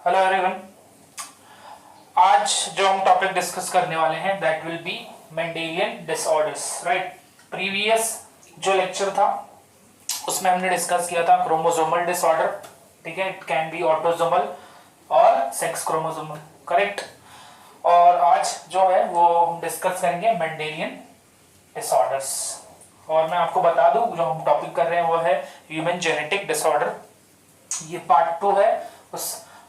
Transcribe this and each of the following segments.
Hello everyone. आज जो हम टॉपिक डिस्कस करने वाले हैं that will be Mendelian disorders. Right, previous जो लेक्चर था उसमें हमने डिस्कस किया था क्रोमोसोमल डिसऑर्डर। ठीक है, इट कैन बी ऑटोसोमल और सेक्स क्रोमोसोमल, करेक्ट। और आज जो है वो हम डिस्कस करेंगे मेंडेलियन डिसऑर्डर्स। और मैं आपको बता दूं जो हम टॉपिक कर रहे हैं वो है ह्यूमन जेनेटिक डिसऑर्डर। ये पार्ट 2 है उस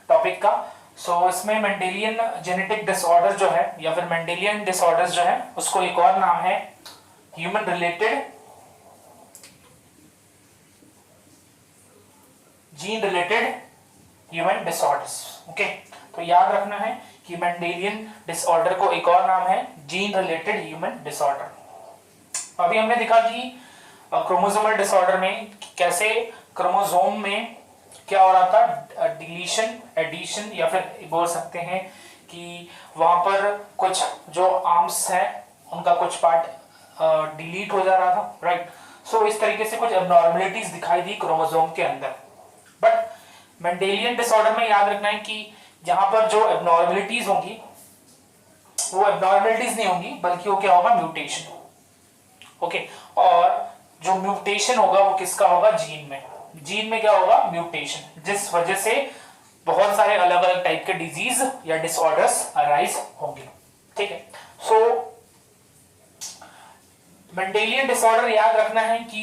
टॉपिक का। सो इसमें मेंडेलियन जेनेटिक डिसऑर्डर जो है या फिर मेंडेलियन डिसऑर्डर्स जो है उसको एक और नाम है human related gene related human disorders. Okay, तो याद रखना है कि मेंडेलियन डिसऑर्डर को एक और नाम है जीन रिलेटेड ह्यूमन डिसऑर्डर। अभी हमने देखा कि क्रोमोसोमल डिसऑर्डर में कैसे क्रोमोसोम में क्या हो रहा था, डिलीशन, एडिशन, या फिर बोल सकते हैं कि वहां पर कुछ जो आर्म्स हैं उनका कुछ पार्ट डिलीट हो जा रहा था। राइट, सो इस तरीके से कुछ एबनॉर्मलिटीज दिखाई दी क्रोमोसोम के अंदर। बट मेंडेलियन डिसऑर्डर में याद रखना है कि जहां पर जो एबनॉर्मलिटीज होंगी वो एबनॉर्मलिटीज नहीं होंगी बल्कि वो क्या होगा, म्यूटेशन। ओके, और जो म्यूटेशन होगा वो किसका होगा, जीन में। जीन में क्या होगा, म्यूटेशन, जिस वजह से बहुत सारे अलग अलग टाइप के डिजीज या डिसऑर्डर्स अराइज होंगे। ठीक है, सो मेंडेलियन डिसऑर्डर याद रखना है कि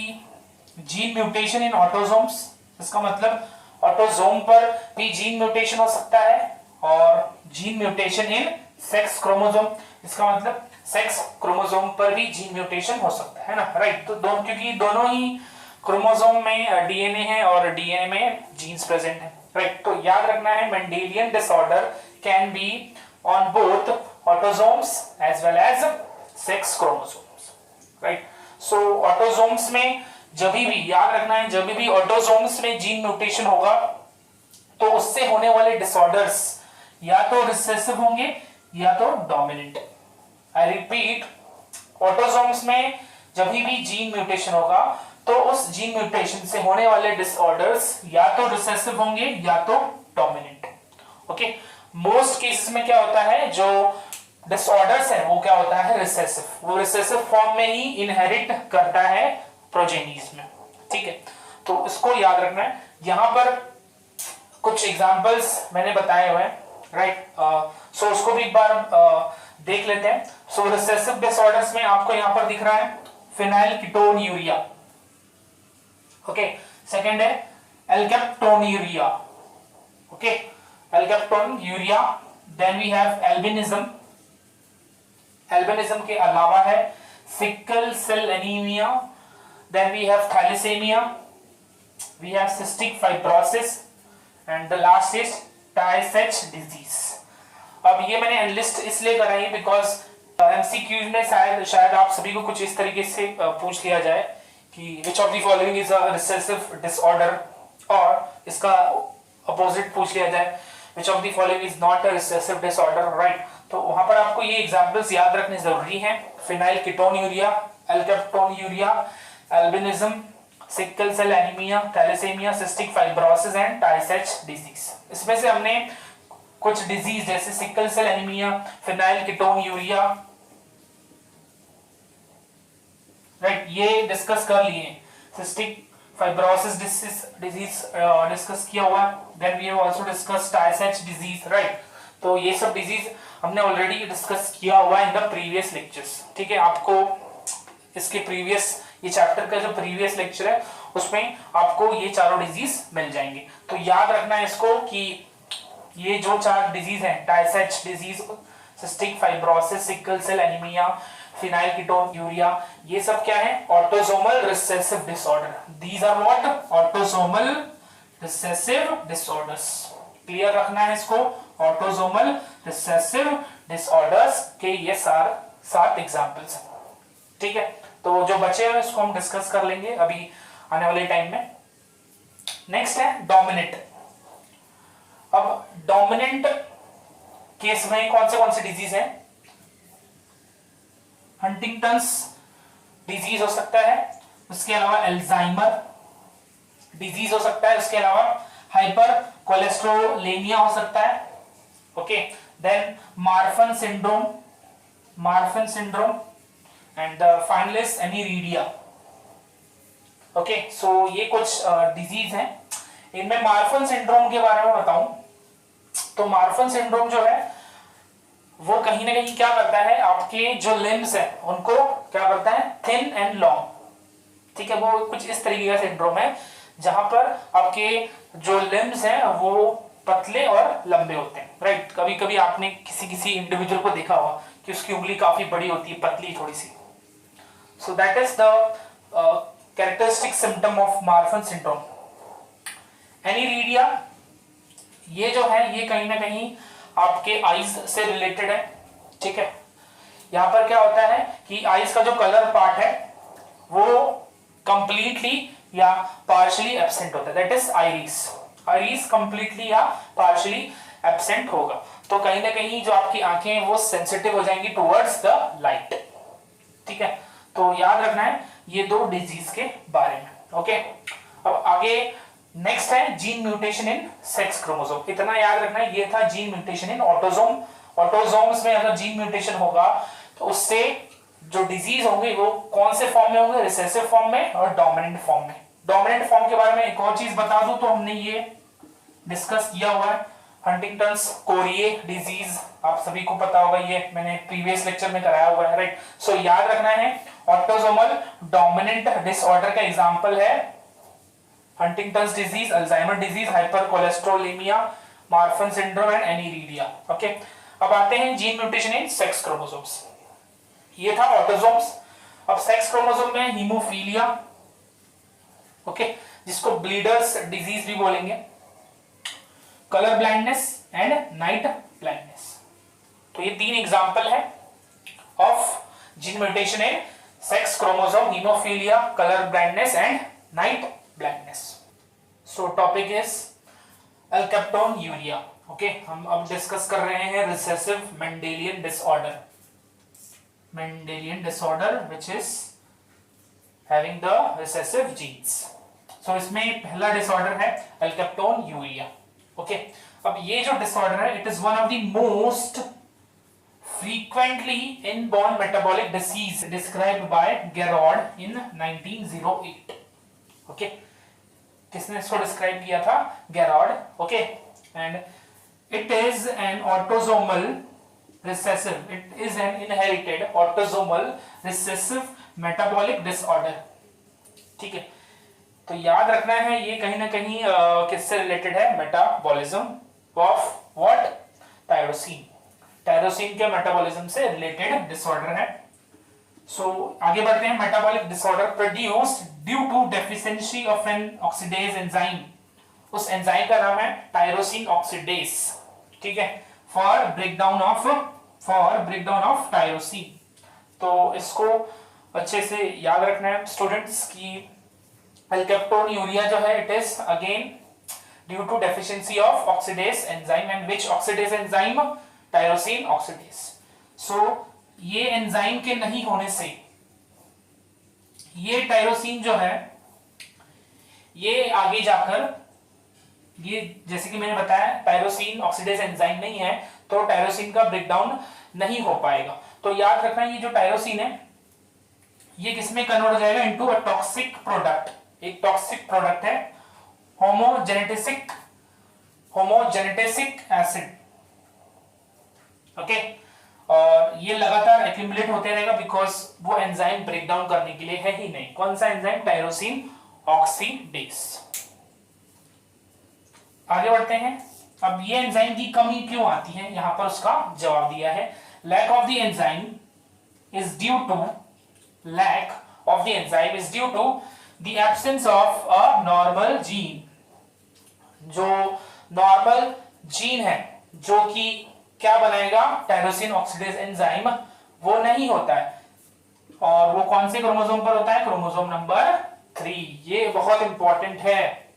जीन म्यूटेशन इन ऑटोसोम्स, इसका मतलब ऑटोसोम पर भी जीन म्यूटेशन हो सकता है, और gene mutation in sex chromosome, इसका मतलब सेक्स क्रोमोसोम पर भी जीन म्यूटेशन हो सकता है ना। राइट, तो दोनों, क्योंकि दोनों ही क्रोमोसोम में डीएनए है और डीएनए में जीन्स प्रेजेंट है। राइट, तो याद रखना है Mendelian disorder can be on both autosomes as well as sex chromosomes. Right, so autosomes में जब भी याद रखना है, जब भी ऑटोसोम्स में जीन म्यूटेशन होगा तो उससे होने वाले डिसऑर्डर्स या तो रिसेसिव होंगे या तो डोमिनेंट। आई रिपीट, ऑटोसोम्स में जब भी जीन म्यूटेशन होगा तो उस जीन म्यूटेशन से होने वाले डिसऑर्डर्स या तो रिसेसिव होंगे या तो डोमिनेंट। ओके, मोस्ट केसेस में क्या होता है, जो डिसऑर्डर्स है वो क्या होता है, रिसेसिव। वो रिसेसिव फॉर्म में ही इनहेरिट करता है प्रोजेनीज में। ठीक है, तो इसको याद रखना है। यहां पर कुछ एग्जांपल्स मैंने बताए हुए हैं। राइट, सो उसको भी एक बार देख लेते हैं। सो रिसेसिव डिसऑर्डर्स में आपको यहां पर दिख रहा है फिनाइलकीटोन्यूरिया। ओके, सेकंड है alkaptonuria. Okay, alkaptonuria. Then we have albinism. Albinism के अलावा है sickle cell anaemia. Then we have thalassaemia, we have cystic fibrosis, and the last is Tay Sachs disease. अब ये मैंने लिस्ट इसलिए कराई बिकॉज एमसीक्यूज में शायद आप सभी को कुछ इस तरीके से पूछ लिया जाए कि which of the following is a recessive disorder, और इसका अपोजिट पूछ लिया जाए which of the following is not a recessive disorder। Right, तो वहां पर आपको ये एग्जांपल्स याद रखने जरूरी हैं। Phenylketonuria, alkaptonuria, albinism, sickle cell anaemia, thalassaemia, cystic fibrosis and Tay Sachs disease. इसमें से हमने कुछ डिजीज जैसे sickle cell anaemia, phenylketonuria, right, ये डिस्कस कर लिए। सिस्टिक फाइब्रोसिस डिजीज डिस्कस किया हुआ। Then we have also discuss Tay Sachs disease. Right, तो ये सब डिजीज हमने ऑलरेडी डिस्कस किया हुआ इन द प्रीवियस लेक्चर्स। ठीक है, आपको इसके प्रीवियस, ये चैप्टर का जो प्रीवियस लेक्चर है उसमें आपको ये चारों डिजीज मिल जाएंगे। तो याद रखना है इसको कि ये जो चार डिजीज हैं, Tay Sachs disease, cystic fibrosis, sickle cell anaemia, phenylketonuria, ये सब क्या है, autosomal recessive disorder. These are what, autosomal recessive disorders. Clear रखना है इसको, ऑटोसोमल रिसेसिव डिसऑर्डर्स के ये सात एग्जांपल्स हैं। ठीक है, तो जो बचे हैं इसको हम डिस्कस कर लेंगे अभी आने वाले टाइम में। नेक्स्ट है डोमिनेंट। अब डोमिनेंट केस में कौन से डिजीज है, हंटिंगटन्स डिजीज हो सकता है, उसके अलावा अल्जाइमर डिजीज हो सकता है, उसके अलावा हाइपर कोलेस्ट्रोलेमिया हो सकता है, okay, then Marfan syndrome and the final is aniridia. Okay, so ये कुछ डिजीज हैं। इनमें मार्फन सिंड्रोम के बारे में बताऊं तो मार्फन सिंड्रोम जो है वो कहीं ना कहीं क्या करता है, आपके जो लिम्स है उनको क्या करता है, थिन एंड लॉन्ग, ठीक है, वो कुछ इस तरीके का सिंड्रोम है जहां पर आपके जो लिम्स हैं वो पतले और लंबे होते हैं, राइट। कभी कभी आपने किसी इंडिविजुअल को देखा होगा कि उसकी उंगली काफी बड़ी होती है, पतली थोड़ी सी। So that is the characteristic symptom of Marfan syndrome. Aniridia, ये जो है ये कहीं ना कहीं आपके आईज से रिलेटेड है, ठीक है। यहां पर क्या होता है कि आईज का जो कलर पार्ट है वो कंप्लीटली या पार्शियली एब्सेंट होता है, दैट इज आइरिस कंप्लीटली या पार्शियली एब्सेंट होगा। तो कहीं ना कहीं जो आपकी आंखें वो सेंसिटिव हो जाएंगी टुवर्ड्स द लाइट, ठीक है। तो याद रखना है ये दो डिजीज के बारे में, ओके। अब आगे नेक्स्ट है gene mutation in sex chromosome. इतना याद रखना है, ये था जीन म्यूटेशन इन ऑटोसोम। ऑटोसोम्स में अगर जीन म्यूटेशन होगा तो उससे जो डिजीज होंगे वो कौन से फॉर्म में होंगे, रिसेसिव फॉर्म में और डोमिनेंट फॉर्म में। डोमिनेंट फॉर्म के बारे में एक और चीज बता दूं तो हमने ये डिस्कस किया हुआ है, हंटिंगटन्स कोरिए डिजीज, आप सभी को पता होगा, ये मैंने प्रीवियस लेक्चर में कराया हुआ है, राइट। सो याद रखना है ऑटोसोमल डोमिनेंट डिसऑर्डर का एग्जांपल है Huntington's disease, Alzheimer disease, hypercholesterolaemia, Marfan syndrome and aniridia, okay. अब आते हैं gene mutation in sex chromosomes. ये था ऑटोसोम्स। अब सेक्स क्रोमोसोम में हीमोफीलिया, ओके, जिसको ब्लीडर्स डिजीज भी बोलेंगे, colour blindness and night blindness. तो ये तीन एग्जांपल है of gene mutation in sex chromosome, haemophilia, colour blindness and night blindness. So topic is alkaptonuria, okay. हम अब डिस्कस कर रहे हैं recessive Mendelian disorder, which is having the recessive genes. So इसमें पहला डिसऑर्डर है एल्केप्टोन्यूरिया, ओके। अब ये जो डिसऑर्डर है it is one of the most frequently inborn metabolic disease described by Gerard in 1908, okay. किसने इसको डिस्क्राइब किया था, Gerard, okay. And it is an autosomal recessive, it is an inherited autosomal recessive metabolic disorder, ठीक है। तो याद रखना है ये कहीं ना कहीं किससे रिलेटेड है, मेटाबॉलिज्म ऑफ व्हाट, टायरोसिन के मेटाबॉलिज्म से रिलेटेड डिसऑर्डर है। सो आगे बढ़ते हैं। Metabolic disorder produced due to deficiency of an oxidase enzyme, उस एंजाइम का नाम है टायरोसिन ऑक्सीडेज, ठीक है, फॉर ब्रेकडाउन ऑफ टायरोसिन। तो इसको अच्छे से याद रखना है स्टूडेंट्स की एल्केप्टोन्यूरिया जो है it is again due to deficiency of oxidase enzyme, and which oxidase enzyme, tyrosine oxidase. So ये एंजाइम के नहीं होने से ये टायरोसिन जो है ये आगे जाकर ये जैसे कि मैंने बताया टायरोसिन ऑक्सीडेज एंजाइम नहीं है तो टायरोसिन का ब्रेकडाउन नहीं हो पाएगा। तो याद रखना ये जो टायरोसिन है ये किसमें कन्वर्ट हो जाएगा, इनटू अ टॉक्सिक प्रोडक्ट, एक टॉक्सिक प्रोडक्ट है होमोजेनेटिक एसिड, ओके। और ये लगातार एक्यूमुलेट होते रहेगा बिकॉज वो एंजाइम ब्रेकडाउन करने के लिए है ही नहीं। कौन सा एंजाइम, टायरोसिन ऑक्सीडेज। आगे बढ़ते हैं। अब ये एंजाइम की कमी क्यों आती है, यहां पर उसका जवाब दिया है, lack of the enzyme is due to the absence of a normal gene. जो नॉर्मल जीन है जो कि क्या बनाएगा, टायरोसिन ऑक्सीडेज एंजाइम, वो नहीं होता है। और वो कौन से क्रोमोसोम पर होता है, क्रोमोसोम नंबर 3। ये बहुत इंपॉर्टेंट है,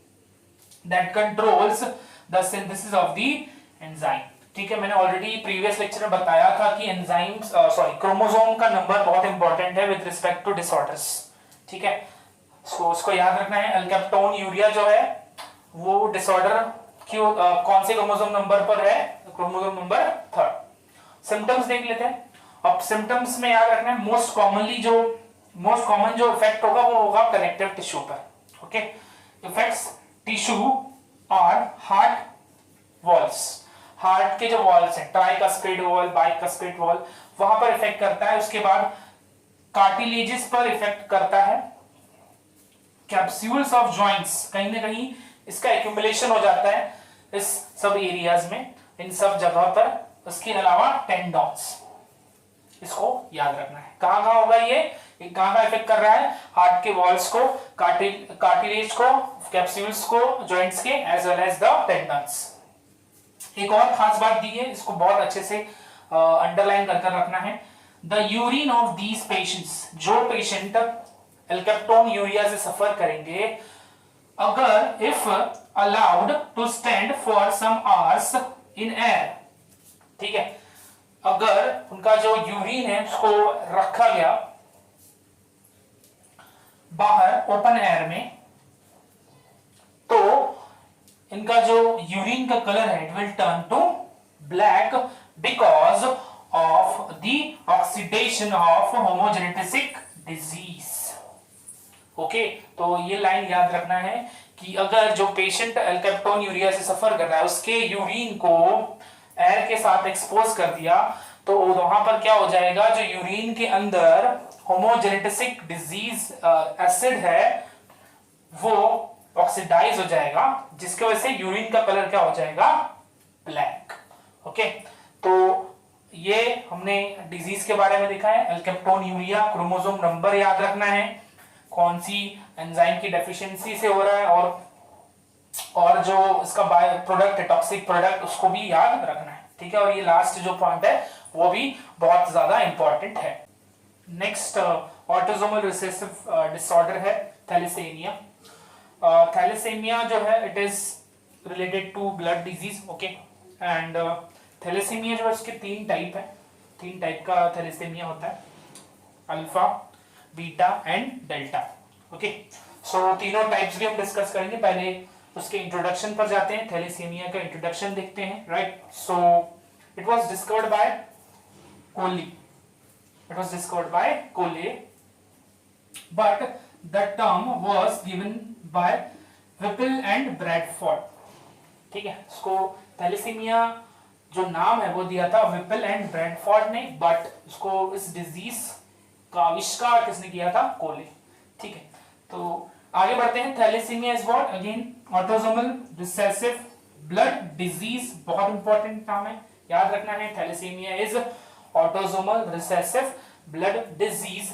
that controls the synthesis of the enzyme, ठीक है। मैंने ऑलरेडी प्रीवियस लेक्चर में बताया था कि एंजाइम्स क्रोमोसोम का नंबर बहुत इंपॉर्टेंट है विद रिस्पेक्ट टू डिसऑर्डर्स, ठीक है। सो उसको याद रखना है। एल्केप्टोन्यूरिया जो है वो डिसऑर्डर क्यों कौन से क्रोमोसोम नंबर पर है, क्रोमोसोम नंबर 3। सिम्टम्स देख लेते हैं। अब सिम्टम्स में याद रखना है मोस्ट कॉमन जो इफेक्ट होगा वो होगा कनेक्टिव टिश्यू पर। ओके, इफेक्ट्स टिश्यू और हार्ट वॉल्स, हार्ट के जो वॉल्स हैं, ट्राइकस्पिड वॉल, बाइकस्पिड वॉल, वहां पर इफेक्ट करता है। उसके बाद कार्टिलेजेस पर इफेक्ट करता है। कैप्सूल्स ऑफ जॉइंट्स, कहीं ना कहीं इसका एक्यूमुलेशन हो जाता है इस सब एरियाज में, इन सब जगह पर। उसके अलावा टेंडॉन्स, इसको याद रखना है। कहां कहां होगा ये कहां कहां इफेक्ट कर रहा है, हार्ट के वॉल्स को, कार्टिलेज को, कैप्सूल्स को, जॉइंट्स के, as well as the tendons. एक और खास बात दी है, इसको बहुत अच्छे से अंडरलाइन कर रखना है। The urine of these patients, जो पेशेंट एल्केप्टोन यूरिया से सफर करेंगे, अगर if allowed to stand for some hours in air, ठीक है, अगर उनका जो यूरिन है उसको रखा गया बाहर ओपन एयर में, तो इनका जो यूरिन का कलर है it will turn to black because of the oxidation of homogenetic disease. Okay, तो ये लाइन याद रखना है कि अगर जो पेशेंट एल्केप्टोन यूरिया से सफर कर रहा है उसके यूरिन को एयर के साथ एक्सपोज कर दिया, तो वहां पर क्या हो जाएगा, जो यूरिन के अंदर होमोजेनेटिक डिजीज एसिड है वो ऑक्सीडाइज हो जाएगा, जिसकी वजह से यूरिन का कलर क्या हो जाएगा, ब्लैक। ओके, तो ये हमने डिजीज के बारे में देखा है। एल्केप्टोन यूरिया, क्रोमोसोम नंबर याद रखना है, कौन सी एंजाइम की डेफिशिएंसी से हो रहा है, और जो इसका बाय प्रोडक्ट है, टॉक्सिक प्रोडक्ट, उसको भी याद रखना है। ठीक है, और ये लास्ट जो पॉइंट है वो भी बहुत ज्यादा इंपॉर्टेंट है। नेक्स्ट ऑटोसोमल रिसेसिव डिसऑर्डर है थैलेसीमिया। थैलेसीमिया जो है it is related to blood disease. Okay, and thalassaemia जो है उसके 3 टाइप है, 3 टाइप का थैलेसीमिया होता है, alpha, beta and delta. Okay, so तीनों टाइप्स भी हम डिस्कस करेंगे। पहले उसके इंट्रोडक्शन पर जाते हैं, थैलेसीमिया का इंट्रोडक्शन देखते हैं। Right, so it was discovered by Cooley, it was discovered by Coley, but the term was given by Whipple and Bradford। ठीक है, इसको थैलेसीमिया जो नाम है वो दिया था विपल एंड ब्रैडफोर्ड ने, बट इसको इस डिजीज का आविष्कार किसने किया था, कोले। ठीक है, तो आगे बढ़ते हैं। Thalassaemia is what, again autosomal recessive blood disease, बहुत इंपॉर्टेंट नाम है, याद रखना है। Thalassaemia is autosomal recessive blood disease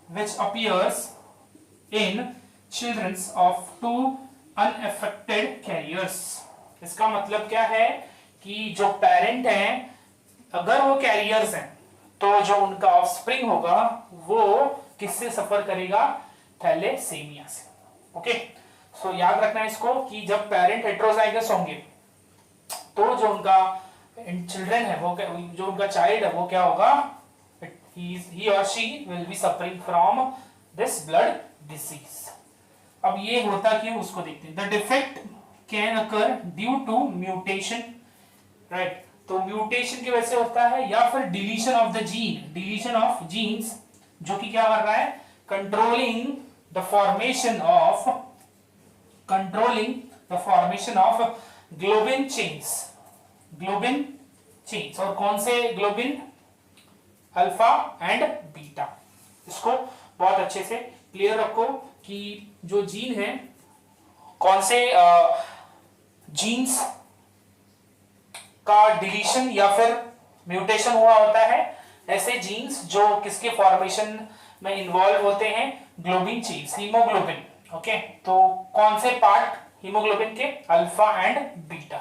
which appears in children of 2 unaffected carriers। इसका मतलब क्या है कि जो पेरेंट हैं अगर वो कैरियर्स हैं तो जो उनका ऑफस्प्रिंग होगा वो किससे सफर करेगा, थैलेसीमिया से। ओके, सो याद रखना है इसको कि जब पेरेंट हेटेरोजाइगस होंगे तो जो उनका चिल्ड्रन है वो, जो उनका चाइल्ड है वो क्या होगा, he or she will be suffering from this blood disease। अब ये होता क्यों उसको देखते हैं। The defect can occur due to mutation, right? तो म्यूटेशन की वजह से होता है, या फिर deletion of the gene, deletion of genes जो कि क्या कर रहा है, controlling the formation of globin chains, globin chains. और कौन से ग्लोबिन, अल्फा एंड बीटा। इसको बहुत अच्छे से क्लियर रखो कि जो जीन है, कौन से जीन्स का डिलीशन या फिर म्यूटेशन हुआ होता है, ऐसे जीन्स जो किसके फॉर्मेशन में इन्वॉल्व होते हैं, ग्लोबिन चेन्स, हीमोग्लोबिन। ओके, तो कौन से पार्ट हीमोग्लोबिन के, alpha and beta.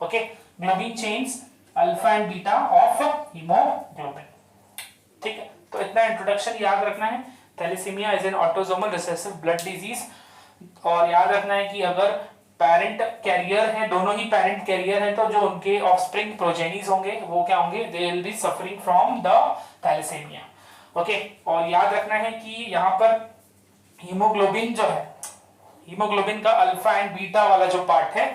Okay, globin chains, alpha and beta of haemoglobin. ठीक है, तो इतना इंट्रोडक्शन याद रखना है। Thalassaemia is an autosomal recessive blood disease, और याद रखना है कि अगर पेरेंट कैरियर है, दोनों ही पेरेंट कैरियर हैं, तो जो उनके ऑफस्प्रिंग प्रोजेनीज होंगे वो क्या होंगे, they will be suffering from the thalassaemia. Okay, और याद रखना है कि यहाँ पर हीमोग्लोबिन जो है, हीमोग्लोबिन का अल्फा एंड बीटा वाला जो पार्ट है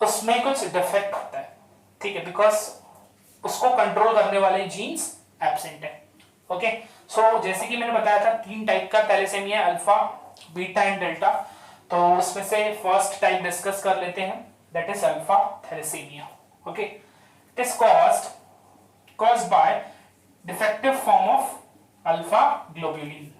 उसमें कुछ डिफेक्ट होता है, ठीक है, बिकॉज उसको कंट्रोल करने वाले जीन्स एब्सेंट है। ओके, सो जैसे कि मैंने बताया था 3 टाइप का thalassaemia, alpha, beta and delta. तो उसमें से फर्स्ट टाइप डिस्कस कर लेते हैं, that is alpha thalassaemia. Okay, it is caused by defective form of alpha globulin.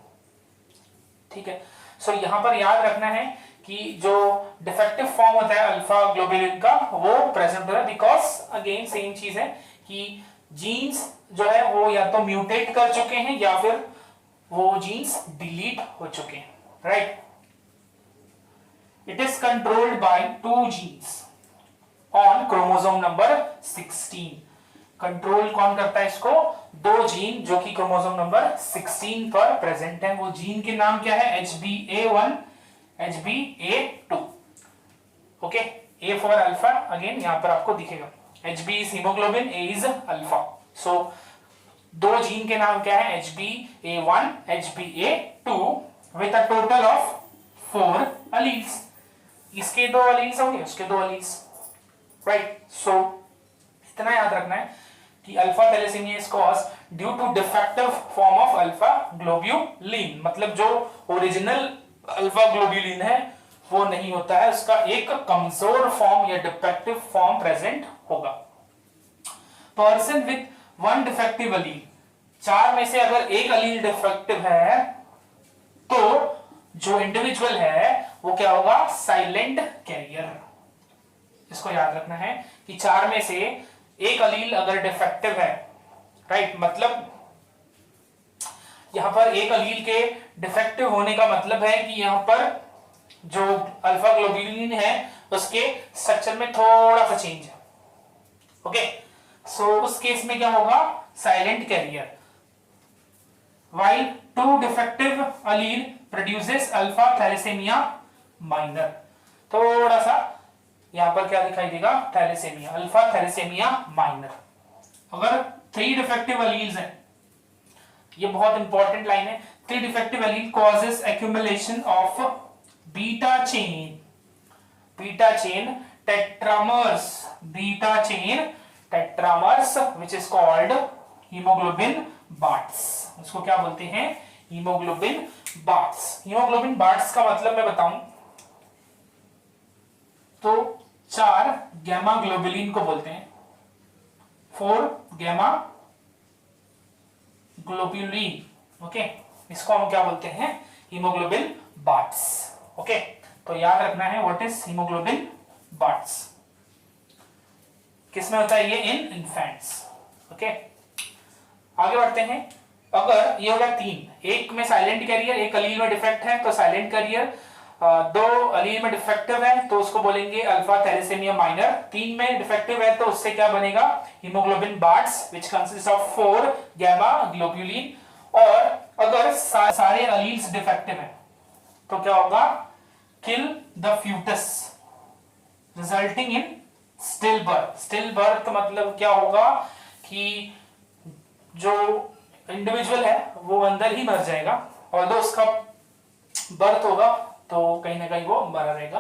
ठीक है, सो यहां पर याद रखना है कि जो डिफेक्टिव फॉर्म होता है अल्फा ग्लोब्यूलिन का वो प्रेजेंट हो रहा है बिकॉज अगेन सेम चीज है कि जीन्स जो है वो या तो म्यूटेट कर चुके हैं या फिर वो जीन्स डिलीट हो चुके हैं, right. It is controlled by 2 genes on chromosome number 16। Control कौन करता है इसको? 2 जीन जो कि क्रोमोसोम नंबर 16 पर प्रेजेंट है। वो जीन के नाम क्या है? HBA1, HBA2। Okay, A for alpha, again यहां पर आपको दिखेगा HB is haemoglobin, A is alpha. So 2 gene के नाम क्या है? HBA1, HBA2 with a total of 4 alleles. इसके 2 अलील्स होंगे, उसके 2 अलील्स, राइट। सो इतना याद रखना है कि alpha thalassaemia is caused due to defective form of alpha globulin. मतलब जो ओरिजिनल अल्फा ग्लोब्यूलिन है वो नहीं होता है, उसका एक कमजोर फॉर्म या डिफेक्टिव फॉर्म प्रेजेंट होगा। पर्सन विद 1 डिफेक्टिव अलील, 4 में से अगर एक अलील डिफेक्टिव है तो जो इंडिविजुअल है वो क्या होगा? Silent carrier. इसको याद रखना है कि 4 में से एक अलील अगर डिफेक्टिव है, राइट, मतलब यहां पर एक अलील के डिफेक्टिव होने का मतलब है कि यहां पर जो अल्फा ग्लोब्यूलिन है उसके स्ट्रक्चर में थोड़ा सा चेंज है। ओके, सो उस केस में क्या होगा? Silent carrier. While 2 defective allele produces alpha thalassemia minor. थोड़ा सा यहां पर क्या दिखाई देगा? Thalassemia, alpha thalassemia minor. अगर 3 डिफेक्टिव अलील्स हैं, ये बहुत इंपॉर्टेंट लाइन है, 3 defective allele causes accumulation of beta chain tetramers, beta chain tetramers which is called haemoglobin Barts. उसको क्या बोलते हैं? Haemoglobin bards. हीमोग्लोबिन बार्ट्स का मतलब मैं बताऊं तो 4 गैमा ग्लोबुलिन को बोलते हैं, 4 गैमा ग्लोबुलिन। ओके, इसको हम क्या बोलते हैं? Haemoglobin bards. ओके, तो याद रखना है व्हाट इज हीमोग्लोबिन बार्ट्स। किसमें होता है ये? In infants. ओके, आगे बढ़ते हैं। अगर ये होगा 3, एक में साइलेंट कैरियर, एक अलील में डिफेक्ट है तो साइलेंट कैरियर, 2 अलील में डिफेक्टिव है तो उसको बोलेंगे अल्फा थैलेसेमिया माइनर, 3 में डिफेक्टिव है तो उससे क्या बनेगा? Haemoglobin Bart's which consist of 4 gamma globulin. और अगर सारे अलील्स डिफेक्टिव हैं तो क्या होगा? Kill the fetus resulting in still birth. Still birth मतलब क्या होगा कि जो इंडिविजुअल है वो अंदर ही मर जाएगा, और दो उसका बर्थ होगा तो कहीं ना कहीं वो मरा रहेगा।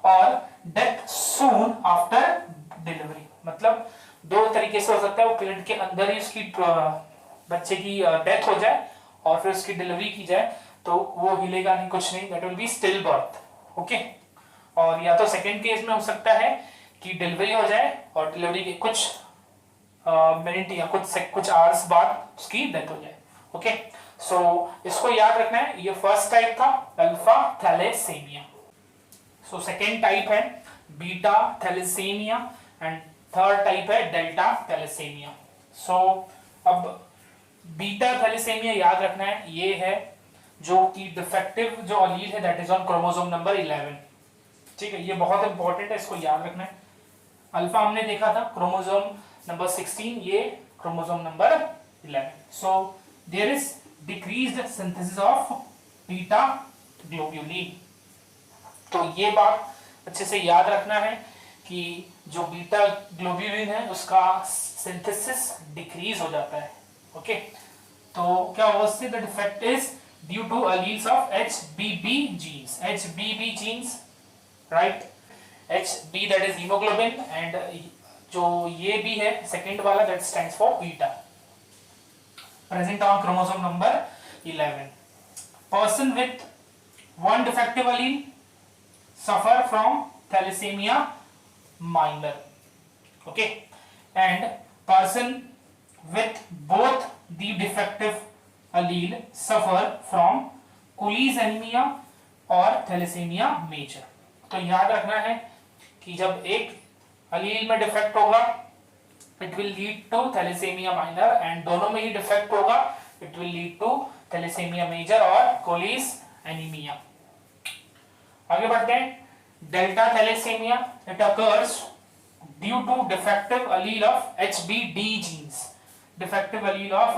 और डेथ सून आफ्टर डिलीवरी, मतलब 2 तरीके से हो सकता है, वो पेट के अंदर ही उसकी बच्चे की डेथ हो जाए और फिर उसकी डिलीवरी की जाए तो वो हिलेगा नहीं, कुछ नहीं, that will be still birth. Okay, और या तो सेकंड केस में हो सकता है कि डिलीवरी हो जाए और डिलीवरी के कुछ मिनट या कुछ आवर्स बाद उसकी डेथ हो जाए। ओके, सो इसको याद रखना है। ये फर्स्ट टाइप था alpha thalassemia. So second type है beta thalassemia and third type है डेल्टा थैलेसेमिया। सो अब बीटा थैलेसेमिया याद रखना है, ये है जो कि डिफेक्टिव जो अलील है that is on chromosome number 11। ठीक है, ये बहुत इंपॉर्टेंट है, इसको याद रखना है। अल्फा हमने देखा था क्रोमोसोम नंबर 16, ये chromosome number 11। So there is decreased synthesis of beta globulin. तो ये बात अच्छे से याद रखना है कि जो बीटा ग्लोब्यूलिन है उसका सिंथेसिस डिक्रीज हो जाता है। ओके, तो क्या होगा उससे? The defect is due to alleles of HBB genes, HBB genes, right. HB that is haemoglobin, and जो ये भी है सेकंड वाला that stands for beta, present on chromosome number 11. Person with one defective allele suffer from thalassemia minor, okay, and person with both the defective allele suffer from Cooley's anemia और thalassemia major. तो याद रखना है कि जब एक allele में defect होगा it will lead to thalassemia minor, and दोनों में ही डिफेक्ट होगा it will lead to thalassemia major और Cooley's एनीमिया. आगे बढ़ते हैं. Delta thalassaemia it occurs due to defective allele of HBD genes. Defective allele of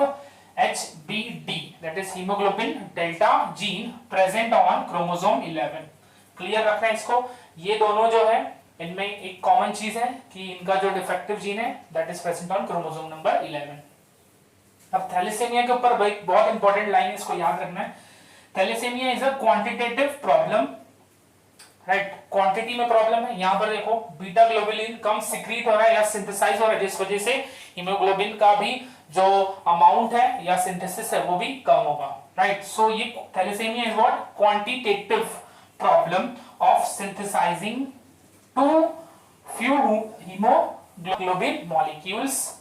HBD that is haemoglobin delta gene present on chromosome 11. Clear रखना है इसको. ये दोनों जो है इनमें एक कॉमन चीज है कि इनका जो डिफेक्टिव जीन है that is present on chromosome number 11. अब थैलेसेमिया के ऊपर बहुत इंपॉर्टेंट लाइन है, इसको याद रखना है. Thalassaemia is a quantitative problem, right. Quantity में प्रॉब्लम है. यहां पर देखो बीटा ग्लोबुलिन कम सिक्रीट हो रहा है या सिंथेसाइज हो रहा है, जिस वजह से हीमोग्लोबिन का भी जो अमाउंट है या सिंथेसिस है वो भी कम होगा, राइट. सो ये thalassaemia is what quantitative problem of synthesising too few haemoglobin molecules.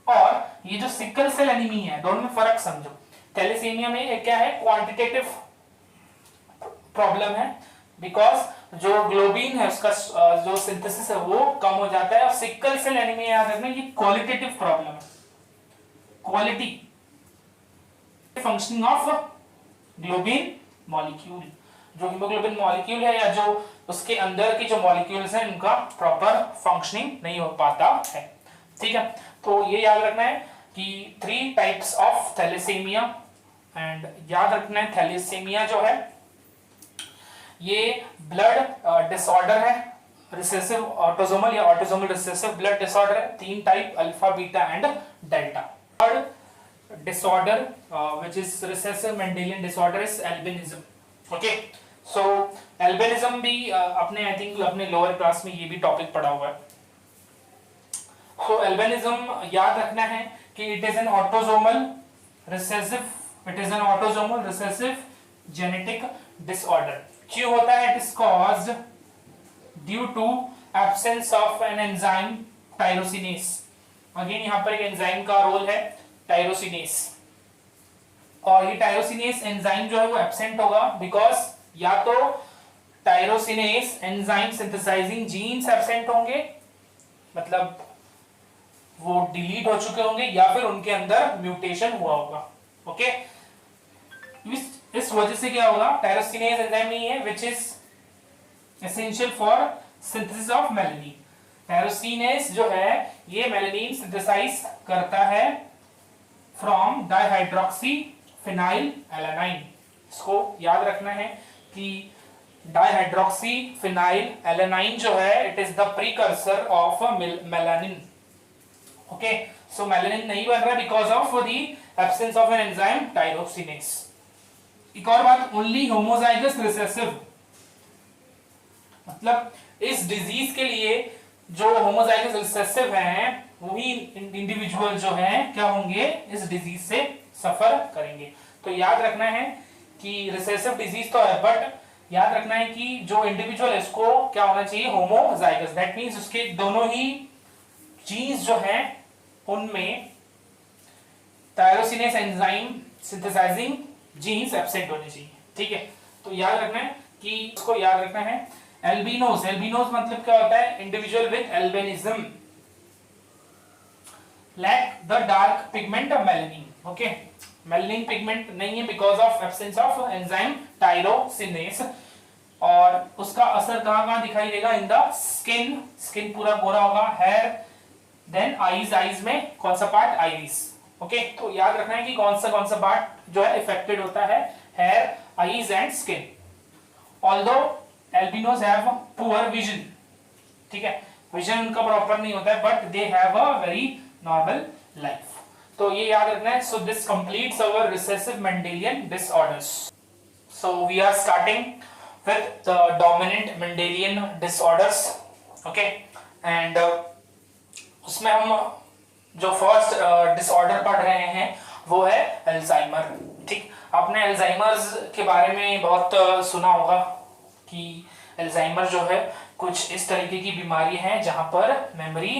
और ये जो सिकल सेल एनीमिया है दोनों में फर्क समझो. थैलेसेमिया में क्या है क्वांटिटेटिव प्रॉब्लम है बिकॉज जो ग्लोबिन है उसका जो सिंथेसिस है वो कम हो जाता है. और सिकल सेल एनीमिया याद रखना ये क्वालिटेटिव प्रॉब्लम है. Quality functioning of globin molecule, जो हीमोग्लोबिन मॉलिक्यूल है या जो उसके अंदर की जो मॉलिक्यूल्स हैं उनका प्रॉपर फंक्शनिंग नहीं हो पाता है. ठीक है, तो ये याद रखना है कि 3 टाइप्स ऑफ थैलेसेमिया. एंड याद रखना है थैलेसेमिया जो है ये ब्लड डिसऑर्डर है, रिसेसिव ऑटोसोमल या ऑटोसोमल रिसेसिव ब्लड डिसऑर्डर है. 3 type alpha beta and delta. Third disorder which is recessive Mendelian disorder is albinism. Okay, so albinism भी अपने आई थिंक अपने लोअर क्लास में ये भी टॉपिक पढ़ा हुआ है. सो एल्बिनिज्म याद रखना है कि it is an autosomal recessive genetic disorder. क्यों होता है? It is caused due to absence of an enzyme tyrosinase. Again यहां पर एक एंजाइम का रोल है टायरोसिनेस, और ये टायरोसिनेस एंजाइम जो है वो एब्सेंट होगा बिकॉज या तो tyrosinase enzyme synthesising genes absent होंगे, मतलब वो डिलीट हो चुके होंगे, या फिर उनके अंदर म्यूटेशन हुआ होगा. ओके, इस वजह से क्या होगा, टायरोसिनेस एंजाइम नहीं है which is essential for synthesis of melanin. Tyrosinase जो है ये मेलानिन सिंथेसाइज करता है फ्रॉम डाइहाइड्रोक्सी फिनाइल एलानाइन. इसको याद रखना है कि डाइहाइड्रोक्सी फिनाइल एलानाइन जो है it is the precursor of melanin. Okay, so melanin नहीं बन रहा because of the absence of an enzyme tyrosinase. एक और बात, ओनली होमोजाइगस रिसेसिव, मतलब इस डिजीज के लिए जो होमोजाइगस रिसेसिव हैं वही इंडिविजुअल जो हैं क्या होंगे, इस डिजीज से सफर करेंगे. तो याद रखना है कि रिसेसिव डिजीज तो है, बट याद रखना है कि जो इंडिविजुअल है उसको क्या होना चाहिए, होमोजाइगस. दैट मींस उसके दोनों ही जीन्स जो हैं उनमें tyrosinase enzyme synthesising genes absent होने चाहिए. ठीक है, तो याद रखना है कि इसको याद रखना है. एल्बिनोस, एल्बिनोस मतलब क्या होता है, individual with albinism lack the dark pigment of melanin. Okay, melanin pigment नहीं है because of absence of enzyme tyrosinase. और उसका असर कहां दिखाई देगा, इन द स्किन. स्किन पूरा गोरा होगा. हेयर, देन आईज, आईज में कौन सा पार्ट, आईरिस. ओके, तो याद रखना है कि कौन सा पार्ट जो है इफेक्टेड होता है, hair, eyes and skin. Although albinos have poor vision. ठीक है, विजन उनका प्रॉपर नहीं होता है but they have a very normal life. तो ये याद रखना है. So this completes our recessive Mendelian disorders. So we are starting with the dominant Mendelian disorders. Okay, and उसमें हम जो फर्स्ट डिसऑर्डर पढ़ रहे हैं वो है अल्जाइमर। ठीक, आपने अल्जाइमर्स के बारे में बहुत सुना होगा कि अल्जाइमर जो है कुछ इस तरीके की बीमारी है जहां पर मेमोरी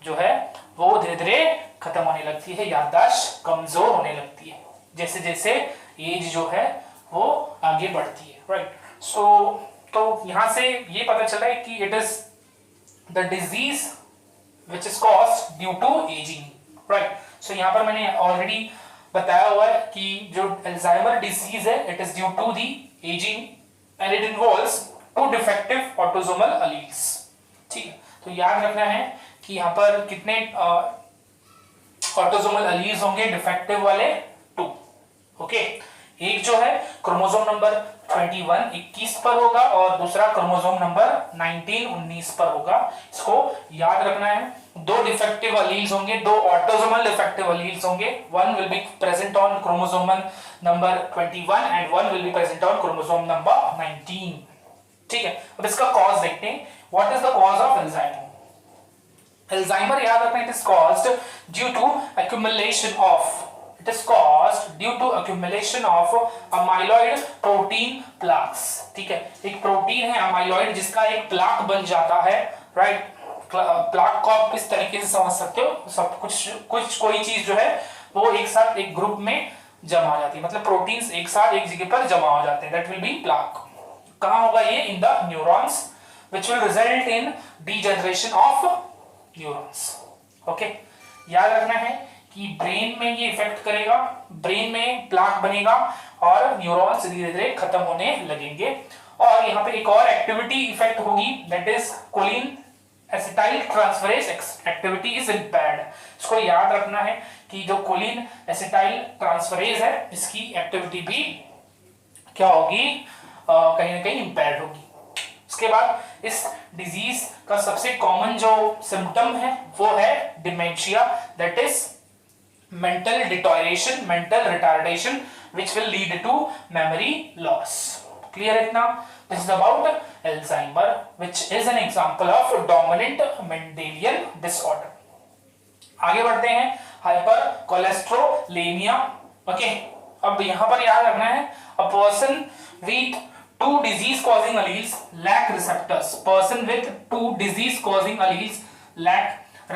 जो है वो धीरे धीरे खत्म होने लगती है, याददाश्त कमजोर होने लगती है जैसे जैसे एज जो है वो आगे बढ़ती है। राइट, सो तो यहां से ये पता चला है कि it is the disease which is caused due to ageing. Right, so यहां पर मैंने ऑलरेडी बताया हुआ है कि जो अल्जाइमर डिजीज है it is due to the ageing and it involves two defective autosomal alleles. ठीक है, तो याद रखना है कि यहाँ पर कितने ऑटोसोमल अलील्स होंगे डिफेक्टिव वाले? 2। ओके, एक जो है क्रोमोसोम नंबर 21 21 पर होगा और दूसरा क्रोमोसोम नंबर 19 19 पर होगा। इसको याद रखना है। 2 डिफेक्टिव अलील्स होंगे, 2 ऑटोसोमल डिफेक्टिव अलील्स होंगे। One will be present on chromosome number 21 and one will be present on chromosome number 19। ठीक है, अब इसका कॉज देखते हैं। What is the cause of Alzheimer? Alzheimer याद रखना, it is caused due to accumulation of amyloid protein plaques। ठीक है, एक प्रोटीन है अमाइलॉइड जिसका एक प्लाक बन जाता है। राइट, प्लाक को आप किस तरीके से समझ सकते हो? सब कुछ कोई चीज जो है वो एक साथ एक ग्रुप में जमा हो जाती है, मतलब प्रोटीन्स एक साथ एक जगह पर जमा हो जाते हैं, दैट विल बी प्लाक। कहां होगा ये? In the neurons which will result in degeneration of neurons। Okay, याद रखना है कि ब्रेन में ये इफेक्ट करेगा, ब्रेन में प्लाक बनेगा और न्यूरॉन्स धीरे धीरे खत्म होने लगेंगे। और यहाँ पे एक और एक्टिविटी इफेक्ट होगी, that is choline acetyl transferase activity is impaired. इसको याद रखना है कि जो कोलिन एसिटाइल ट्रांसफरेज है इसकी एक्टिविटी भी क्या होगी? कहीं ना कहीं इम्पेयर्ड होगी। उसके बाद इस डिजीज का सबसे कॉमन जो सिम्टम है वो है dementia, that is mental deterioration, mental retardation which will lead to memory loss। clear it now? This is about Alzheimer, which is an example of dominant Mendelian disorder। आगे बढ़ते हैं, hyper cholesterolaemia. Okay, अब यहां पर याद रखना है a person with 2 disease causing alleles lack receptors। person with 2 disease causing alleles lack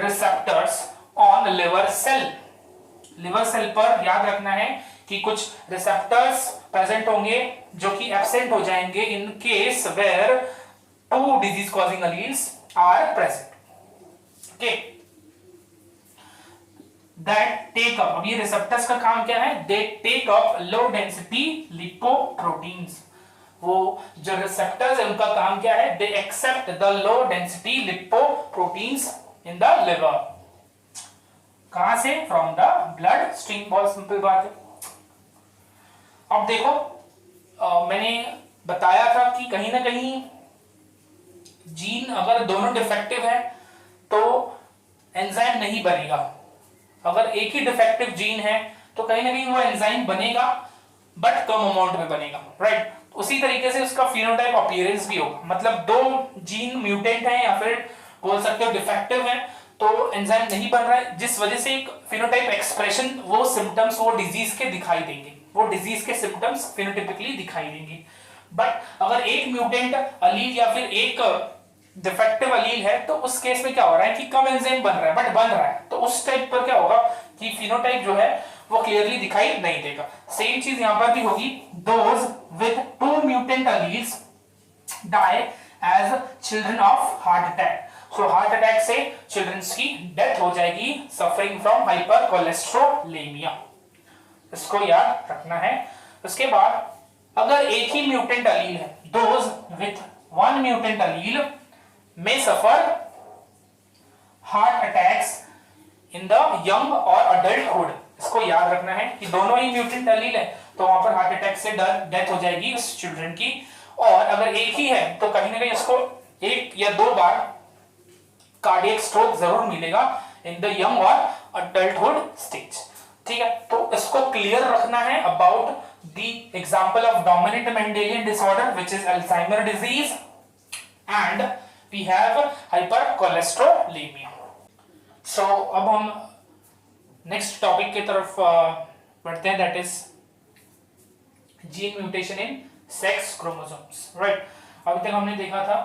receptors on liver cell। Liver cell पर याद रखना है कि कुछ रिसेप्टर्स प्रेजेंट होंगे जो कि एब्सेंट हो जाएंगे in case where 2 disease causing alleles are present. Okay, that take up, अब ये रिसेप्टर्स का काम क्या है? They take up low density lipoproteins. वो जो रिसेप्टर्स है उनका काम क्या है? They accept the low density lipoproteins in the liver. कहां से? From the blood stream. बहुत सिंपल बात है। अब देखो, मैंने बताया था कि कहीं ना कहीं जीन अगर दोनों डिफेक्टिव है तो एंजाइम नहीं बनेगा। अगर एक ही डिफेक्टिव जीन है तो कहीं ना कहीं वो एंजाइम बनेगा बट कम अमाउंट में बनेगा। राइट, उसी तरीके से उसका फिनोटाइप अपीयरेंस भी होगा, मतलब 2 जीन म्यूटेंट है या फिर बोल सकते हो डिफेक्टिव है तो एंजाइम नहीं बन रहा है, जिस वजह से एक फिनोटाइप एक्सप्रेशन, वो सिम्टम्स वो डिजीज के दिखाई देंगे, वो डिजीज के सिम्टम्स फिनोटाइपिकली दिखाई देंगे। बट अगर एक म्यूटेंट अलील या फिर एक डिफेक्टिव अलील है तो उस केस में क्या हो रहा है कि कम एंजाइम बन रहा है बट बन रहा है, तो उस टाइप पर क्या होगा कि फिनोटाइप जो है वो क्लियरली दिखाई नहीं देगा। सेम चीज यहां पर भी होगी। Those with 2 mutant alleles die as children of heart attack. So heart attack से चिल्ड्रंस की डेथ हो जाएगी सफरिंग फ्रॉम हाइपर कोलेस्ट्रोलेमिया। इसको याद रखना है। उसके बाद अगर एक ही म्यूटेंट अलील है, those with 1 mutant allele may suffer heart attacks in the young or adulthood। इसको याद रखना है कि दोनों ही म्यूटेंट अलील है तो वहां पर हार्ट अटैक से डेथ हो जाएगी उस चिल्ड्रन की। और अगर एक ही है तो कहीं ना कहीं उसको 1 या 2 बार कार्डियक स्ट्रोक जरूर मिलेगा इन द यंग और अडल्टहुड स्टेज। ठीक है, तो इसको क्लियर रखना है about the example of dominant Mendelian disorder which is Alzheimer disease, and we have hypercholesterolemia. So अब हम नेक्स्ट टॉपिक की तरफ बढ़ते हैं, that is gene mutation in sex chromosomes, right. अभी तक हमने देखा था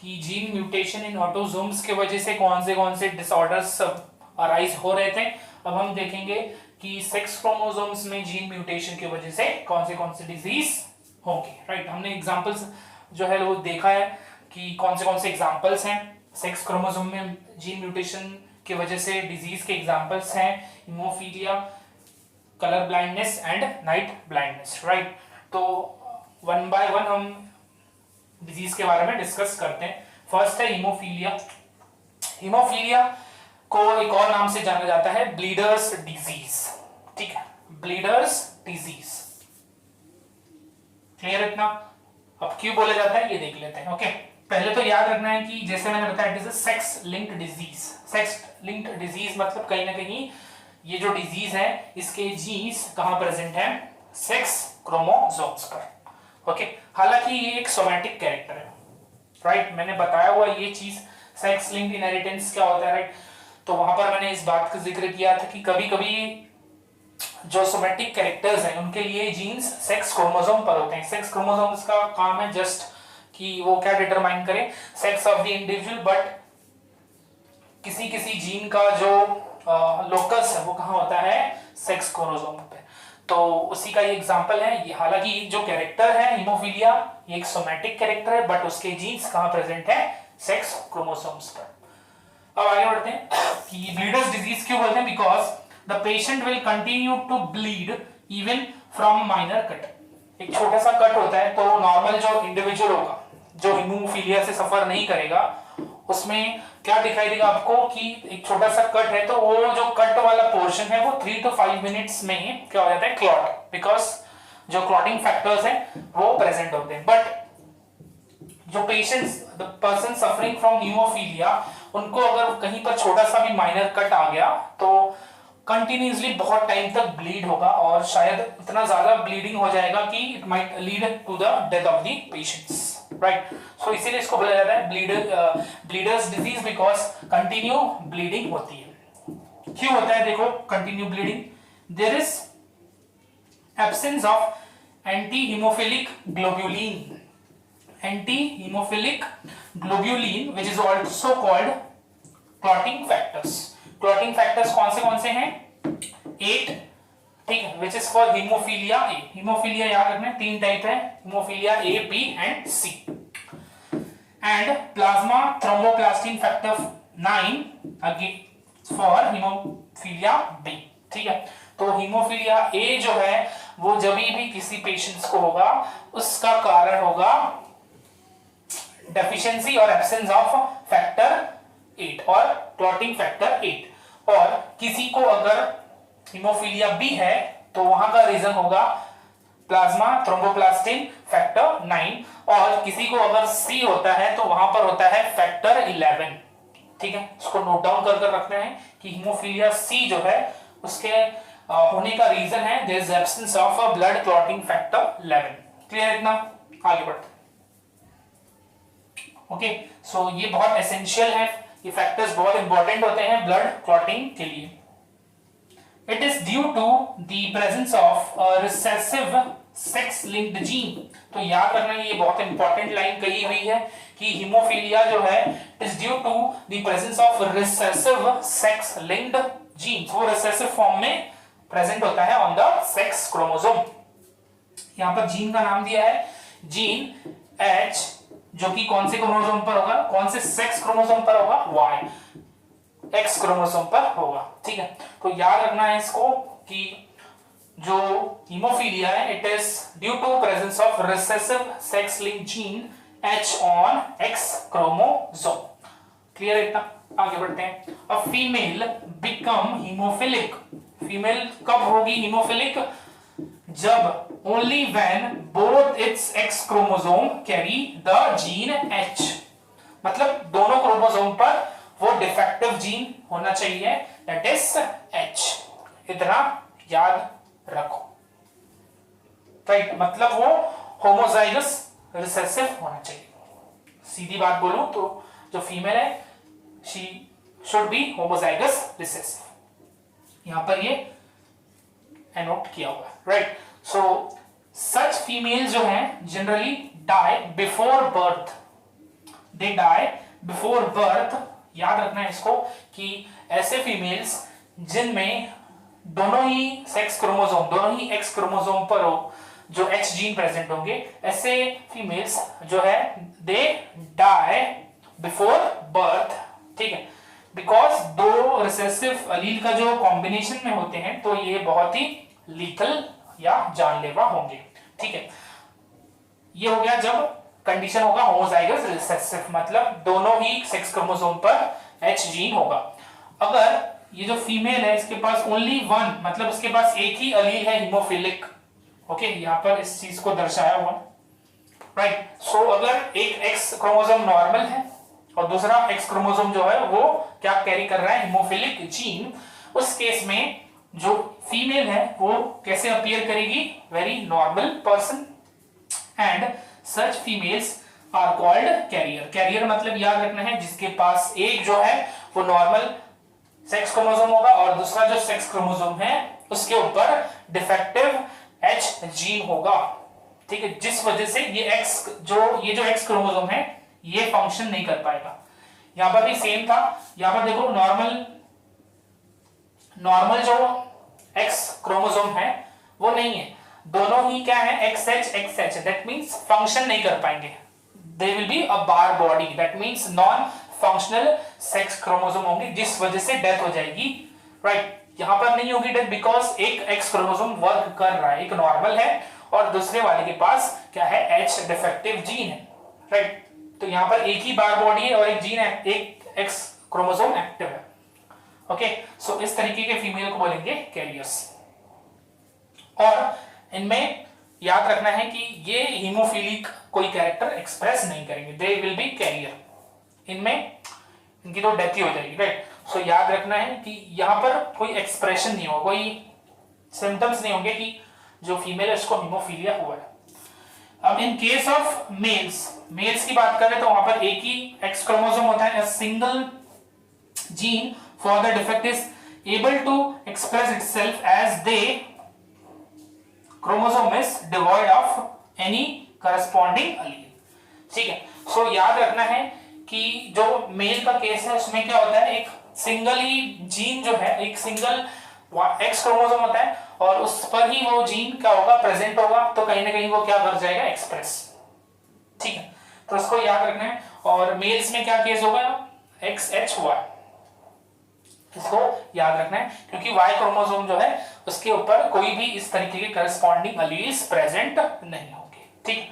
कि जीन म्यूटेशन इन ऑटोसोम्स के वजह से कौन से डिसऑर्डर्स अराइज हो रहे थे। अब हम देखेंगे कि सेक्स क्रोमोसोम्स में जीन म्यूटेशन की वजह से कौन से डिजीज होंगे, राइट। हमने एग्जांपल्स जो है वो देखा है कि कौन से एग्जांपल्स हैं सेक्स क्रोमोसोम में जीन म्यूटेशन की वजह से डिजीज के एग्जांपल्स हैं haemophilia, colour blindness and night blindness, right. तो वन बाय वन हम डिजीज के बारे में डिस्कस करते हैं। फर्स्ट है हीमोफीलिया। हीमोफीलिया को एक और नाम से जाना जाता है ब्लीडर्स डिजीज, ठीक है, ब्लीडर्स डिजीज। क्लियर इतना? अब क्यों बोला जाता है ये देख लेते हैं। ओके, पहले तो याद रखना है कि जैसे मैंने बताया it is a sex linked disease. Sex linked disease मतलब कहीं ना कहीं ये जो डिजीज है इसके जीन्स कहां प्रेजेंट है? सेक्स क्रोमोसोम्स पर। ओके, हालांकि ये एक सोमैटिक कैरेक्टर है, राइट। मैंने बताया हुआ ये चीज सेक्स लिंक्ड इनहेरिटेंस क्या होता है, राइट। तो वहां पर मैंने इस बात का जिक्र किया था कि कभी कभी जो सोमैटिक कैरेक्टर्स हैं उनके लिए जीन्स सेक्स क्रोमोसोम पर होते हैं। सेक्स क्रोमोसोम्स का काम है जस्ट कि वो क्या डिटरमाइन करे sex of the individual, but किसी जीन का जो लोकस है वो कहां होता है? सेक्स क्रोमोसोम पे। तो उसी का ये एग्जांपल है ये। हालांकि जो कैरेक्टर है हीमोफीलिया ये एक सोमैटिक कैरेक्टर है, बट उसके जीन्स कहां प्रेजेंट है? सेक्स क्रोमोसोम्स पर। अब आगे बढ़ते हैं कि ब्लीडर्स डिजीज क्यों बोलते हैं? Because the patient will continue to bleed even from minor cut. एक छोटा सा कट होता है तो नॉर्मल जो इंडिविजुअल होगा जो हीमोफीलिया से सफर नहीं करेगा उसमें क्या दिखाई देगा आपको कि एक छोटा सा कट है तो वो जो कट वाला पोर्शन है वो 3 to 5 मिनट्स में ही क्या हो जाता है? क्लॉट, बिकॉज जो क्लॉटिंग फैक्टर्स हैं वो प्रेजेंट होते हैं। बट जो patients the person suffering from haemophilia उनको अगर कहीं पर छोटा सा भी माइनर कट आ गया तो कंटिन्यूअसली बहुत टाइम तक ब्लीड होगा और शायद इतना ज्यादा ब्लीडिंग हो जाएगा कि it might lead to the death of the patients, right. So इसीलिए इसको बोला जाता है bleeders disease because continue bleeding होती है। क्यों होता है? देखो continue bleeding, there is absence of anti haemophilic globulin. Anti haemophilic globulin which is also called clotting factors. Clotting factors कौन से हैं? 8, ठीक है, which is for haemophilia A. Haemophilia याद रखना 3 टाइप है, haemophilia A, B and C. And plasma thromboplastin factor 9 again for haemophilia B, ठीक है। तो हीमोफीलिया ए जो है वो जब भी किसी पेशेंट्स को होगा उसका कारण होगा डेफिशिएंसी और एब्सेंस ऑफ फैक्टर 8 और क्लॉटिंग फैक्टर 8। और किसी को अगर हीमोफीलिया बी है तो वहां का रीजन होगा प्लाज्मा थ्रोम्बोप्लास्टिन फैक्टर 9, और किसी को अगर सी होता है तो वहां पर होता है फैक्टर 11, ठीक है। इसको नोट डाउन कर रखना है कि हीमोफीलिया सी जो है उसके होने का रीजन है there is absence of a blood clotting factor 11। Clear इतना? आगे बढ़ते हैं। ओके, सो ये बहुत एसेंशियल है, ये फैक्टर्स बहुत इंपॉर्टेंट होते हैं ब्लड क्लॉटिंग के लिए। It is due to the presence of recessive sex linked gene. तो याद रखना ये बहुत इंपॉर्टेंट लाइन कही हुई है कि हीमोफीलिया जो है is due to the presence of recessive sex linked gene. वो रिसेसिव फॉर्म में प्रेजेंट होता है ऑन द सेक्स क्रोमोसोम। यहां पर जीन का नाम दिया है जीन H, जो कि कौन से क्रोमोसोम पर होगा? कौन से सेक्स क्रोमोसोम पर होगा? Y, X क्रोमोसोम पर होगा, ठीक है। तो याद रखना है इसको कि जो हीमोफीलिया है it is due to presence of recessive sex linked gene H on X chromosome. Clear है इतना? आगे बढ़ते हैं। A female become haemophilic. Female कब होगी हीमोफिलिक? जब only when both its X chromosome carry the gene H। मतलब दोनों क्रोमोसोम पर वो डिफेक्टिव जीन होना चाहिए, दैट इज H। इतना याद रखो। राइट, मतलब वो होमोजाइगस रिसेसिव होना चाहिए। सीधी बात बोलूं तो जो फीमेल है she should be homozygous recessive. यहां पर ये एनोट किया हुआ है, राइट। सो सच फीमेल जो है generally die before birth, they die before birth. याद रखना है इसको कि ऐसे फीमेल्स जिनमें दोनों ही सेक्स क्रोमोसोम, दोनों ही एक्स क्रोमोसोम पर हो, जो एक्स जीन प्रेजेंट होंगे, ऐसे फीमेल्स जो है दे डाई बिफोर बर्थ, ठीक है। बिकॉज दो रिसेसिव अलील का जो कॉम्बिनेशन में होते हैं तो ये बहुत ही लीथल या जानलेवा होंगे, ठीक है। ये हो गया जब कंडीशन होगा होमोजाइगस रिसेसिव, मतलब दोनों ही सेक्स क्रोमोसोम पर एच जीन होगा। अगर ये जो फीमेल है इसके पास ओनली वन, मतलब उसके पास एक ही अलील है हीमोफिलिक, ओके, यहां पर इस चीज को दर्शाया हुआ, राइट। सो अगर एक एक्स क्रोमोसोम नॉर्मल है और दूसरा एक्स क्रोमोसोम जो है वो क्या कैरी कर रहा है, हीमोफिलिक जीन, उस केस में जो फीमेल है वो कैसे अपीयर करेगी, very normal person, and such females are called carrier. Carrier मतलब याद रखना है जिसके पास एक जो है वो नॉर्मल सेक्स क्रोमोसोम होगा और दूसरा जो सेक्स क्रोमोसोम है उसके ऊपर डिफेक्टिव एच जीन होगा, ठीक है, जिस वजह से ये जो एक्स क्रोमोसोम है ये फंक्शन नहीं कर पाएगा। यहां पर भी सेम था, यहां पर देखो नॉर्मल जो एक्स क्रोमोसोम है वो नहीं है, दोनों ही क्या है XH, दैट मींस फंक्शन नहीं कर पाएंगे, दे will be a bar body, that means non functional sex chromosome होंगे, जिस वजह से डेथ हो जाएगी, राइट। यहां पर नहीं होगी डेथ बिकॉज एक एक्स क्रोमोसोम वर्क कर रहा है, एक नॉर्मल है और दूसरे वाले के पास क्या है, एच डिफेक्टिव जीन है, राइट। तो यहां पर एक ही बार बॉडी है और एक जीन है, एक एक्स क्रोमोसोम एक्टिव है, ओके। सो इस तरीके के फीमेल को बोलेंगे कैरियर्स। और इनमें याद रखना है कि ये हीमोफिलिक कोई कैरेक्टर एक्सप्रेस नहीं करेंगे, दे विल बी कैरियर, इनमें इनकी तो डेथ ही हो जाएगी, राइट। सो याद रखना है कि यहां पर कोई एक्सप्रेशन नहीं होगा, कोई सिम्टम्स नहीं होंगे कि जो फीमेल है उसको हीमोफीलिया हुआ है। अब इन केस ऑफ मेल्स की बात करें तो वहां पर एक ही एक्स क्रोमोसोम होता है, a single gene for the defect is able to express itself as the chromosome is devoid of any corresponding allele, ठीक है। सो याद रखना है कि जो मेल का केस है उसमें क्या होता है, एक सिंगल ही जीन जो है, एक सिंगल एक्स क्रोमोसोम होता है और उस पर ही वो जीन क्या होगा, प्रेजेंट होगा, तो कहीं ना कहीं वो क्या कर जाएगा, एक्सप्रेस, ठीक है। तो इसको याद रखना है। और मेल्स में क्या केस होगा, XHY, इसको याद रखना है क्योंकि Y क्रोमोसोम जो है उसके ऊपर कोई भी इस तरीके के करस्पॉन्डिंग अलील्स प्रेजेंट नहीं होंगे, ठीक,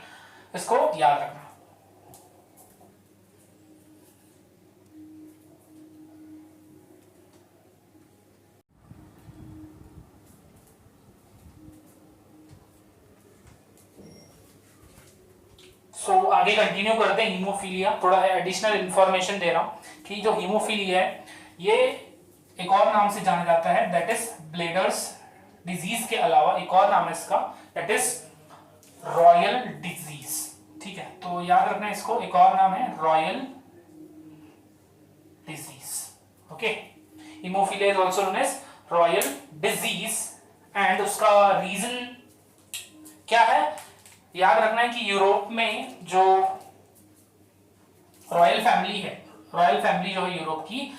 इसको याद रखना। आगे कंटिन्यू करते हैं। हीमोफीलिया, थोड़ा एडिशनल इंफॉर्मेशन दे रहा हूं कि जो हीमोफीलिया है ये एक और नाम से जाना जाता है, दैट इज ब्लेडर्स डिजीज के अलावा एक और नाम है इसका, दैट इज रॉयल डिजीज, ठीक है। तो याद रखना इसको, एक और नाम है royal disease, okay. Haemophilia is also known as royal disease and उसका रीजन क्या है, याद रखना है कि यूरोप में जो रॉयल फैमिली है, रॉयल फैमिली जो है यूरोप की,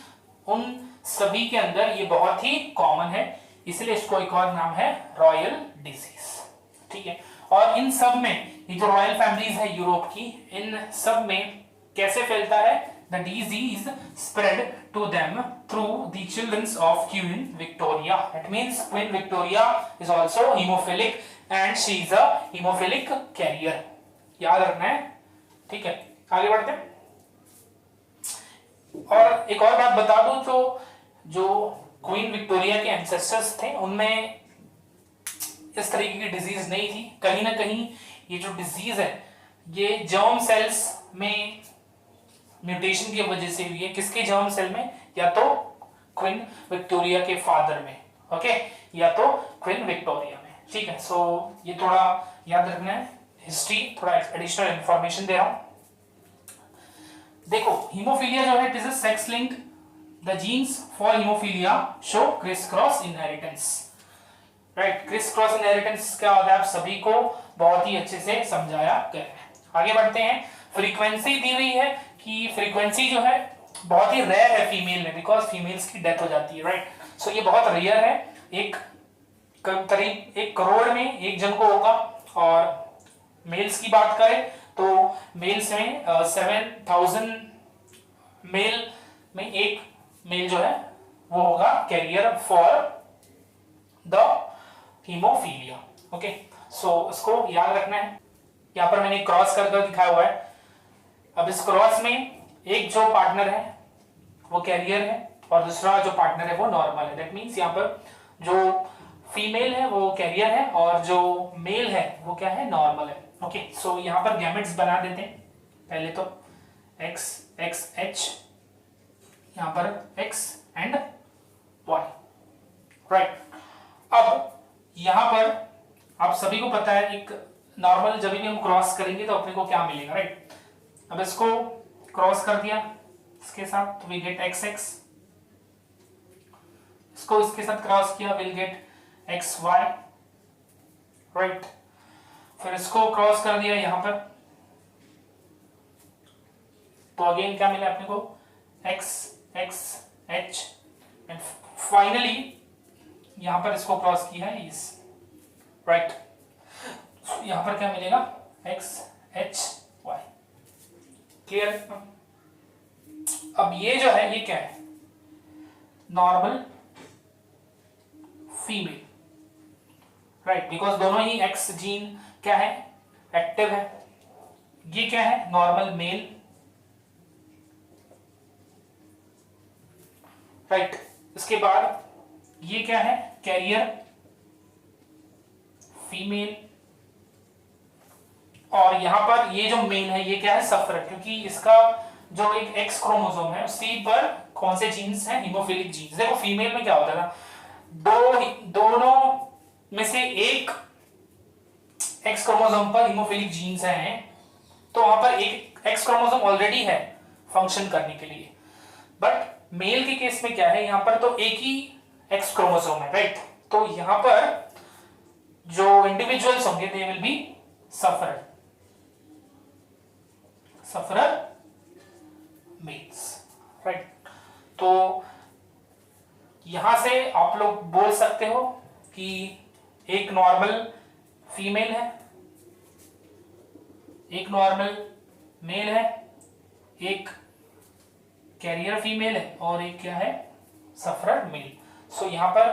उन सभी के अंदर ये बहुत ही कॉमन है, इसलिए इसको एक और नाम है रॉयल डिजीज, ठीक है। और इन सब में ये जो रॉयल फैमिलीज है यूरोप की, इन सब में कैसे फैलता है, the disease spread to them through the childrens of Queen Victoria, that means Queen Victoria is also haemophilic and she is a haemophilic carrier, याद रखना है, ठीक है। आगे बढ़ते हैं। और एक और बात बता दूं तो जो क्वीन विक्टोरिया के एंसेस्टर्स थे उनमें इस तरीके की डिजीज नहीं थी, कहीं ना कहीं ये जो डिजीज है ये जर्म सेल्स में म्यूटेशन की वजह से हुई है। किसके जर्म सेल में, या तो क्वीन विक्टोरिया के फादर में, ओके, या तो क्वीन विक्टोरिया में, ठीक है, सो ये थोड़ा याद रखना है, हिस्ट्री थोड़ा एडिशनल इंफॉर्मेशन दे रहा हूं। देखो हीमोफीलिया जो है it is a sex link, the genes for haemophilia show criss cross inheritance, right. Criss cross inheritance क्या होता है आप सभी को बहुत ही अच्छे से समझाया गया है। आगे बढ़ते हैं, फ्रीक्वेंसी दी हुई है कि फ्रीक्वेंसी जो है बहुत ही रेयर है फीमेल में, बिकॉज फीमेल्स की डेथ हो जाती है, राइट। सो ये बहुत रेयर है, एक करीब 1 करोड़ में एक जन को होगा। और मेल्स की बात करें तो मेल्स में 7000 मेल में एक मेल जो है वो होगा carrier for the haemophilia. Okay, so इसको याद रखना है। यहां पर मैंने क्रॉस करके दिखाया हुआ है। अब इस क्रॉस में एक जो पार्टनर है वो कैरियर है और दूसरा जो पार्टनर है वो नॉर्मल है। दैट मींस यहाँ पर जो फीमेल है वो कैरियर है और जो मेल है वो क्या है, नॉर्मल है। ओके, सो यहाँ पर गैमेट्स बना देते हैं। पहले तो x x h, यहाँ पर x एंड y, राइट। अब यहाँ पर आप सभी को पता है एक नॉर्मल जब भी हम क्रॉस करेंगे तो अपने को क्या मिलेगा, राइट। अब इसको क्रॉस कर दिया इसके साथ तो वी गेट xx, इसको इसके साथ क्रॉस किया विल गेट xy, राइट। फिर इसको क्रॉस कर दिया यहां पर तो अगेन क्या मिला अपने को x x h and finally यहां पर इसको क्रॉस किया है इस, राइट। यहां पर क्या मिलेगा x h y, क्लियर। अब ये जो है ये क्या है, नॉर्मल फीमेल, राइट, बिकॉज दोनों ही एक्स जीन क्या है, एक्टिव है। ये क्या है, नॉर्मल मेल, राइट। इसके बाद ये क्या है, कैरियर फीमेल, और यहां पर ये जो मेल है ये क्या है, सफरर, क्योंकि इसका जो एक एक्स क्रोमोसोम है उसी पर कौन से जीन्स हैं, हीमोफिलिक जीन्स। देखो फीमेल में क्या होता है, दोनों में से एक एक्स क्रोमोसोम पर हीमोफिलिक जीन्स हैं तो वहां पर एक एक्स क्रोमोसोम ऑलरेडी है फंक्शन करने के लिए। बट मेल के केस में क्या है, यहां पर तो एक ही एक्स क्रोमोसोम है, राइट। तो यहां पर जो इंडिविजुअल्स होंगे they will be sufferer males, right. तो यहां से आप लोग बोल सकते हो कि एक नॉर्मल फीमेल है, एक नॉर्मल मेल है, एक कैरियर फीमेल है और एक क्या है, सफरर मेल। सो यहां पर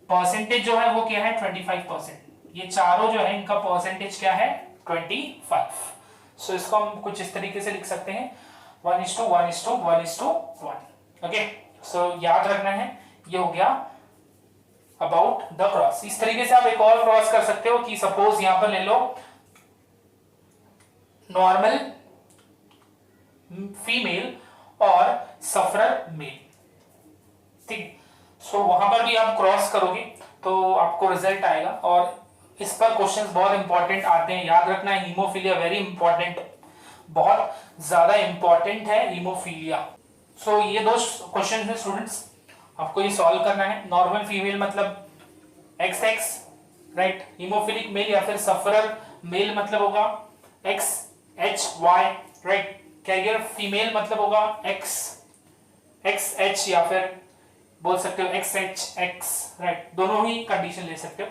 परसेंटेज जो है वो क्या है, 25%। ये चारों जो है इनका परसेंटेज क्या है, 25। सो इसको हम कुछ इस तरीके से लिख सकते हैं 1:1:1:1। ओके, सो याद रखना है ये हो गया अबाउट द क्रॉस। इस तरीके से आप एक और क्रॉस कर सकते हो कि सपोज यहां पर ले लो नॉर्मल फीमेल और सफरर मेल, ठीक। सो वहां पर भी आप क्रॉस करोगे तो आपको रिजल्ट आएगा। और इस पर क्वेश्चंस बहुत इंपॉर्टेंट आते हैं, याद रखना है। हीमोफीलिया वेरी इंपॉर्टेंट, बहुत ज्यादा इंपॉर्टेंट है हीमोफीलिया। सो ये दो क्वेश्चन है स्टूडेंट्स, आपको ये सॉल्व करना है। नॉर्मल फीमेल मतलब XX, राइट, हीमोफिलिक मेल या फिर सफरर मेल मतलब होगा XHY, राइट। कैरियर फीमेल मतलब होगा XH या फिर बोल सकते हो XHX, राइट। दोनों ही कंडीशन ले सकते हो।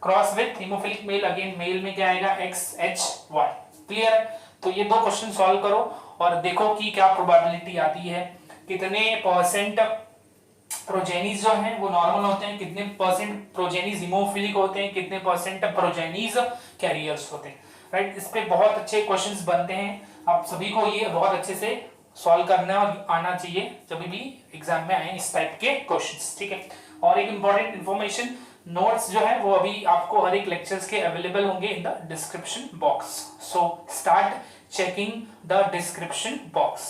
Cross with haemophilic male, again male में क्या आएगा, XHY, क्लियर। तो ये दो क्वेश्चन सॉल्व करो और देखो कि क्या प्रोबेबिलिटी आती है, कितने परसेंट प्रोजेनीज जो हैं वो नॉर्मल होते हैं, कितने परसेंट प्रोजेनीज हीमोफिलिक होते हैं, कितने परसेंट प्रोजेनीज कैरियर्स होते हैं, राइट। इस पे बहुत अच्छे क्वेश्चंस बनते हैं, आप सभी को ये बहुत अच्छे से सॉल्व करना और आना चाहिए जब भी एग्जाम में आए इस टाइप के क्वेश्चंस, ठीक है। और एक इंपॉर्टेंट इंफॉर्मेशन, नोट्स जो है वो अभी आपको हर एक लेक्चर्स के अवेलेबल होंगे in the description box. So start checking the description box.